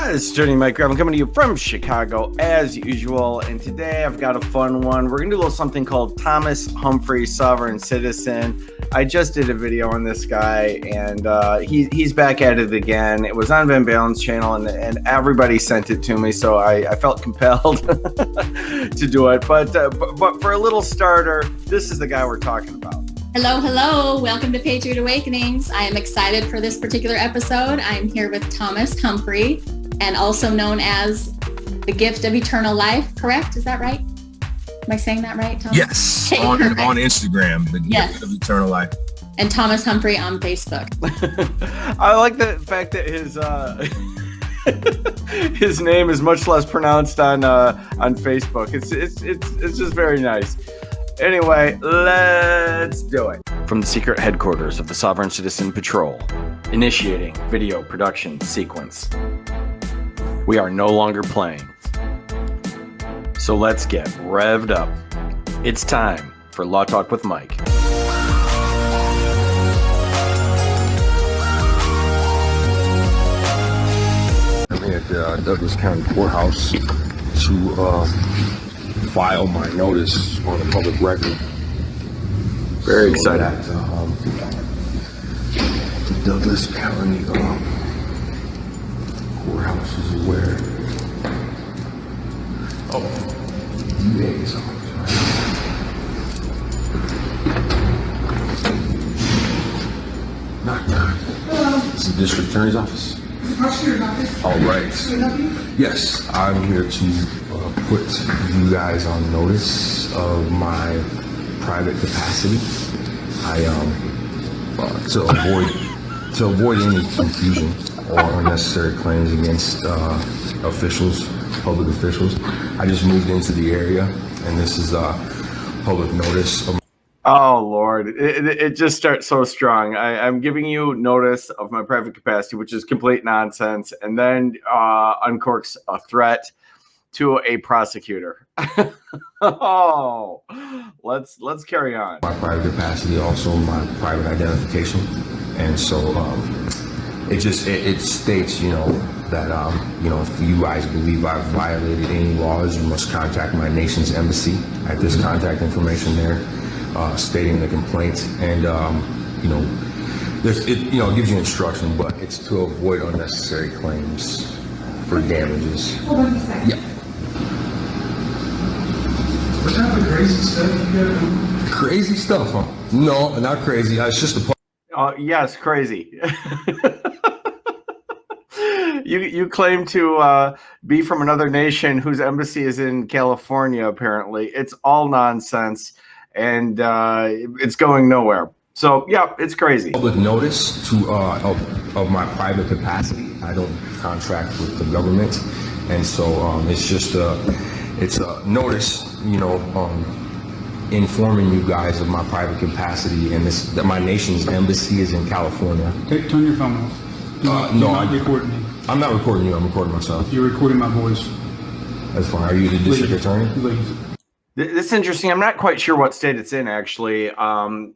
This is Journey Mike. I'm coming to you from Chicago as usual, and today I've got a fun one. We're gonna do a little something called Thomas Humphry, Sovereign Citizen. I just did a video on this guy, and he's back at it again. It was on Van Balen's channel, and everybody sent it to me, so I felt compelled to do it. But for a little starter, this is the guy we're talking about. Hello. Welcome to Patriot Awakenings. I am excited for this particular episode. I'm here with Thomas Humphry, and also known as the Gift of Eternal Life, correct? Is that right? Am I saying that right, Thomas? Yes, on Instagram, the Gift of Eternal Life. And Thomas Humphry on Facebook. I like the fact that his name is much less pronounced on Facebook. It's just very nice. Anyway, let's do it. From the secret headquarters of the Sovereign Citizen Patrol, initiating video production sequence. We are no longer playing. So let's get revved up. It's time for Law Talk with Mike. I'm here at the Douglas County Courthouse to file my notice on the public record. Very excited. The Douglas County Courthouse is aware. DA is on. Knock. Hello. It's the District Attorney's Office. Prosecutor's office. All right. Can I help you? Yes, I'm here to put you guys on notice of my private capacity. To avoid any confusion or unnecessary claims against public officials. I just moved into the area, and this is public notice of. Oh, Lord. It just starts so strong. I'm giving you notice of my private capacity, which is complete nonsense, and then uncorks a threat to a prosecutor. Oh, let's carry on. My private capacity, also my private identification. And so it states, that, if you guys believe I've violated any laws, you must contact my nation's embassy at this contact information there. Stating the complaint, and it gives you instruction, but it's to avoid unnecessary claims for damages. Hold on a second. Yeah. What type of crazy stuff you got? Crazy stuff, huh? No, not crazy. It's just a. Yes, crazy. You claim to be from another nation whose embassy is in California. Apparently, it's all nonsense. And it's going nowhere. So, yeah, it's crazy. Public notice to of my private capacity. I don't contract with the government, and so it's just a notice, informing you guys of my private capacity and that my nation's embassy is in California. Okay, turn your phone off. I'm recording me. I'm not recording you. I'm recording myself. You're recording my voice. That's fine. Are you the district attorney? Leave. It's interesting. I'm not quite sure what state it's in, actually.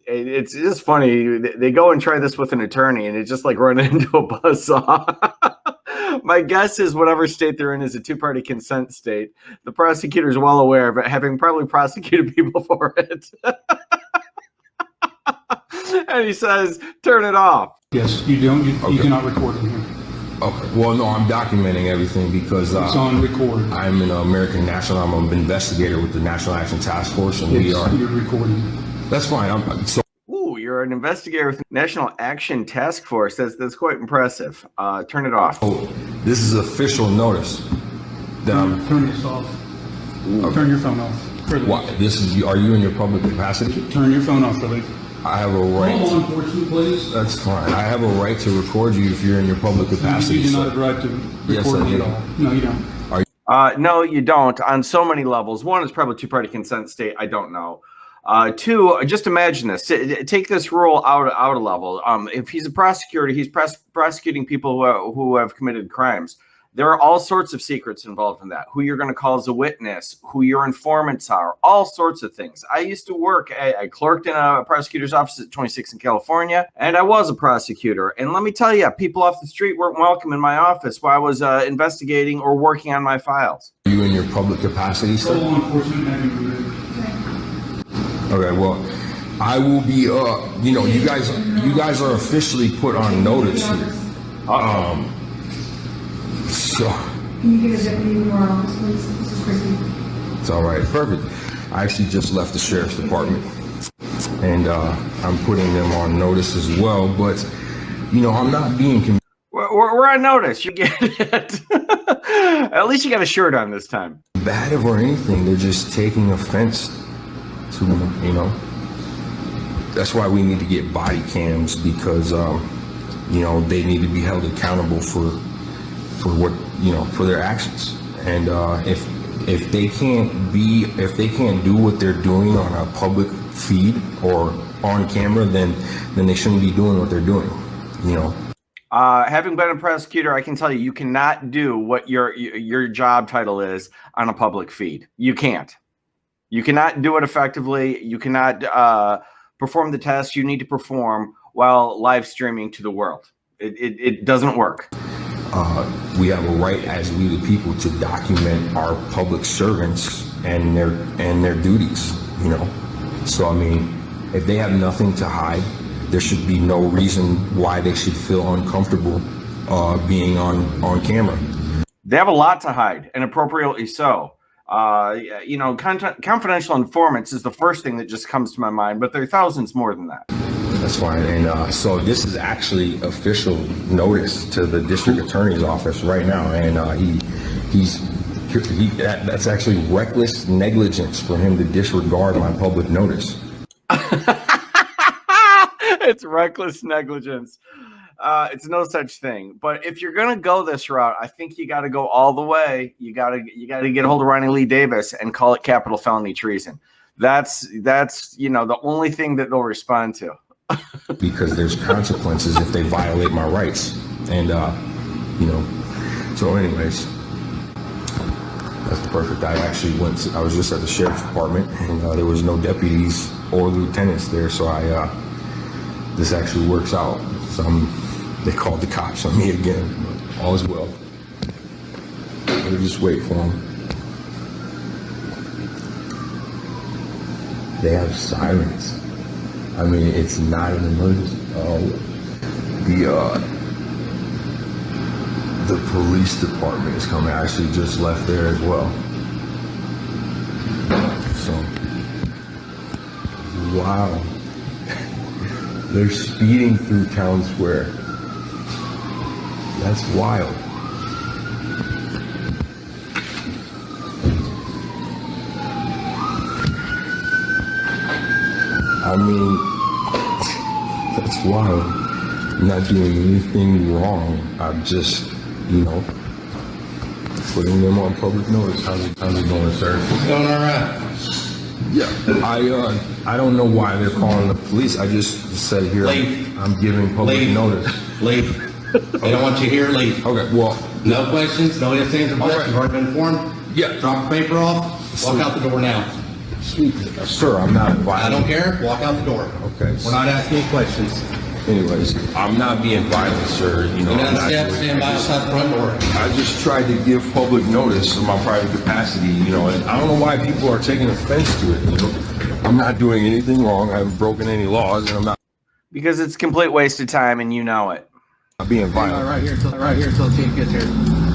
It's just funny. They go and try this with an attorney, and it's just like running into a buzzsaw. My guess is whatever state they're in is a two-party consent state. The prosecutor's well aware of it, having probably prosecuted people for it. And he says, turn it off. Yes, you don't. You cannot record in here. Okay. Well, no, I'm documenting everything because it's on record. I'm an American national. I'm an investigator with the National Action Task Force, and we are. You're recording. That's fine. Ooh, you're an investigator with the National Action Task Force. That's quite impressive. Turn it off. Oh, this is official notice. Turn this off. Okay. Turn your phone off. Why? Are you in your public capacity? Turn your phone off, really. I have a right. Hold on, enforcement, please. That's fine. I have a right to record you if you're in your public capacity. You do not have a right to record me at all. No, you don't. No, you don't. On so many levels. One is probably two-party consent state. I don't know. Two, just imagine this. Take this rule out a level. If he's a prosecutor, he's prosecuting people who have committed crimes. There are all sorts of secrets involved in that. Who you're going to call as a witness, who your informants are, all sorts of things. I used to work, I clerked in a prosecutor's office at 26 in California, and I was a prosecutor. And let me tell you, people off the street weren't welcome in my office while I was investigating or working on my files. Are you in your public capacity still? Law enforcement having removed. Okay, well, I will be, you know, you guys are officially put on notice here. So. Can you get a deputy in our office, please? This is Christy. It's all right, perfect. I actually just left the sheriff's department, and I'm putting them on notice as well. But you know, I'm not being. We're on notice. You get it. At least you got a shirt on this time. Combative or anything. They're just taking offense to, you know. That's why we need to get body cams, because you know, they need to be held accountable for what, you know, for their actions. And if they can't do what they're doing on a public feed or on camera, then they shouldn't be doing what they're doing, you know. Having been a prosecutor, I can tell you, you cannot do what your job title is on a public feed. You can't. You cannot do it effectively. You cannot perform the test you need to perform while live streaming to the world. It doesn't work. We have a right as we the people to document our public servants and their duties, you know. So I mean, if they have nothing to hide, there should be no reason why they should feel uncomfortable being on camera. They have a lot to hide, and appropriately so. You know, confidential informants is the first thing that just comes to my mind, but there are thousands more than that. That's fine. And so this is actually official notice to the district attorney's office right now, and that's actually reckless negligence for him to disregard my public notice. It's reckless negligence. It's no such thing. But if you're gonna go this route, I think you got to go all the way. You got to get a hold of Ronnie Lee Davis and call it capital felony treason. That's you know, the only thing that they'll respond to. Because there's consequences if they violate my rights, and you know. So anyways, that's perfect. I was just at the sheriff's department, and there was no deputies or lieutenants there, so this actually works out. So they called the cops on me again, but all is well. We'll just wait for them. They have sirens. I mean, it's not an emergency. The police department is coming. I actually just left there as well. So, wow. They're speeding through town square. That's wild. I mean, that's wild. I'm not doing anything wrong. I'm just, you know, putting them on public notice. How's it going, sir? It's going all right. Yeah, I don't know why they're calling the police. I just said here, Leave. I'm giving public notice. Leave. They don't want you here, leave. Okay, well. No questions, no ifs, ands, or buts. You've already been informed. Yeah. Drop the paper off, walk out the door now. Sweet. Sir, I'm not violent. I don't care, walk out the door. Okay. We're not asking any questions. Anyways, I'm not being violent, sir. You know, Go down the steps, stand by outside the front door. I just tried to give public notice of my private capacity, you know, and I don't know why people are taking offense to it, you know. I'm not doing anything wrong. I haven't broken any laws, and I'm not. Because it's a complete waste of time, and you know it. I'm being violent. Right here till the chief gets here.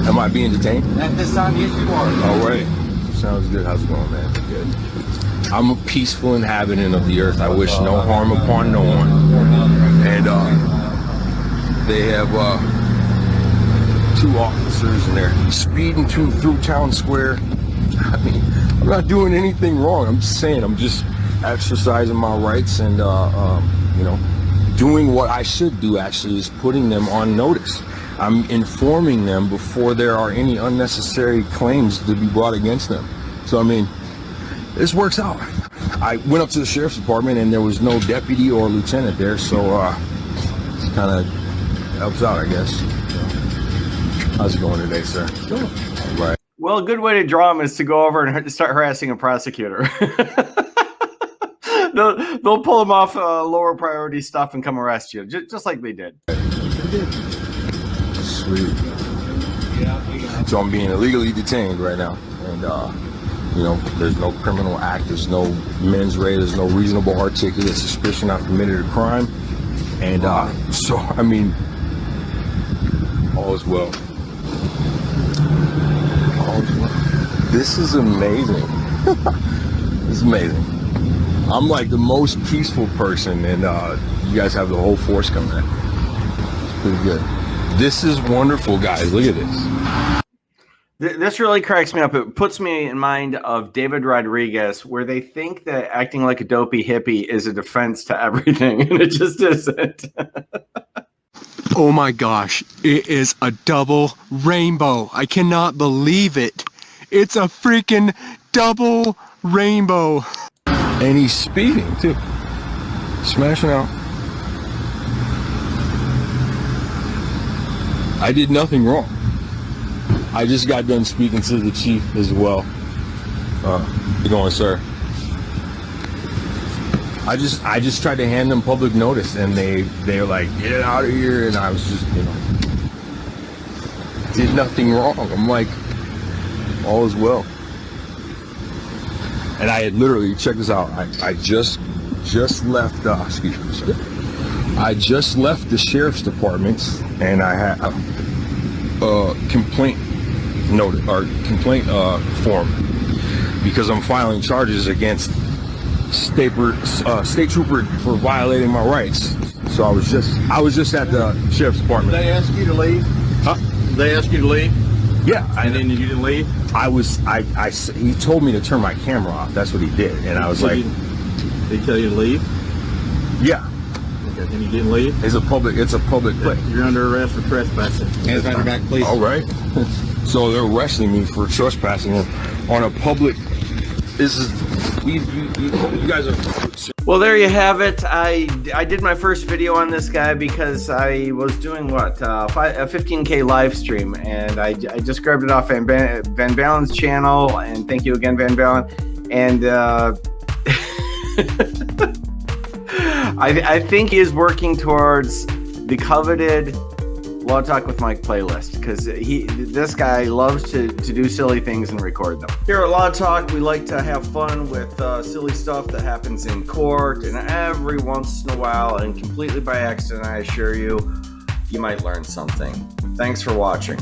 Am I being detained? At this time, yes, you are. All right. Sounds good. How's it going, man? Good. I'm a peaceful inhabitant of the earth. I wish no harm upon no one. And they have two officers and they're speeding through town square. I mean, I'm not doing anything wrong. I'm just saying, I'm just exercising my rights and, you know, doing what I should do actually is putting them on notice. I'm informing them before there are any unnecessary claims to be brought against them. So, I mean, this works out. I went up to the sheriff's department and there was no deputy or lieutenant there, so it kind of helps out, I guess. How's it going today, sir? Good. Right. Well, a good way to draw them is to go over and start harassing a prosecutor. They'll pull them off lower priority stuff and come arrest you, just like they did. Sweet. So I'm being illegally detained right now, and you know, there's no criminal act, there's no mens rea, there's no reasonable articulate suspicion I've committed a crime, and so I mean, all is well. All is well. This is amazing. This is amazing. I'm like the most peaceful person, and you guys have the whole force coming in. It's pretty good. This is wonderful, guys. Look at this. This really cracks me up. It puts me in mind of David Rodriguez, where they think that acting like a dopey hippie is a defense to everything, and it just isn't. Oh my gosh, it is a double rainbow. I cannot believe it. It's a freaking double rainbow. And he's speeding too. Smashing out. I did nothing wrong. I just got done speaking to the chief as well. How you going, sir? I just tried to hand them public notice, and they were like, get it out of here, and I was just, you know, did nothing wrong. I'm like, all is well. And I had literally, check this out, I just left, excuse me, sir. I just left the sheriff's department, and I had a complaint notice, or complaint form, because I'm filing charges against state trooper for violating my rights. So I was just at the sheriff's department. Did they ask you to leave? Huh? Did they ask you to leave? Yeah. And then you didn't leave? He told me to turn my camera off. That's what he did. And I was like, did he tell you to leave? yeah. Okay, and you didn't leave? It's a public place. You're under arrest for trespassing. Hands behind your back, please. All right. So they're arresting me for trespassing on a public. This is you guys are. Well, there you have it. I did my first video on this guy because I was doing what a 15K live stream, and I just grabbed it off Van Balen's channel, and thank you again, Van Balen. And I think he is working towards the coveted Law Talk with Mike playlist, because this guy loves to do silly things and record them. Here at Law Talk, we like to have fun with silly stuff that happens in court, and every once in a while, and completely by accident, I assure you, you might learn something. Thanks for watching.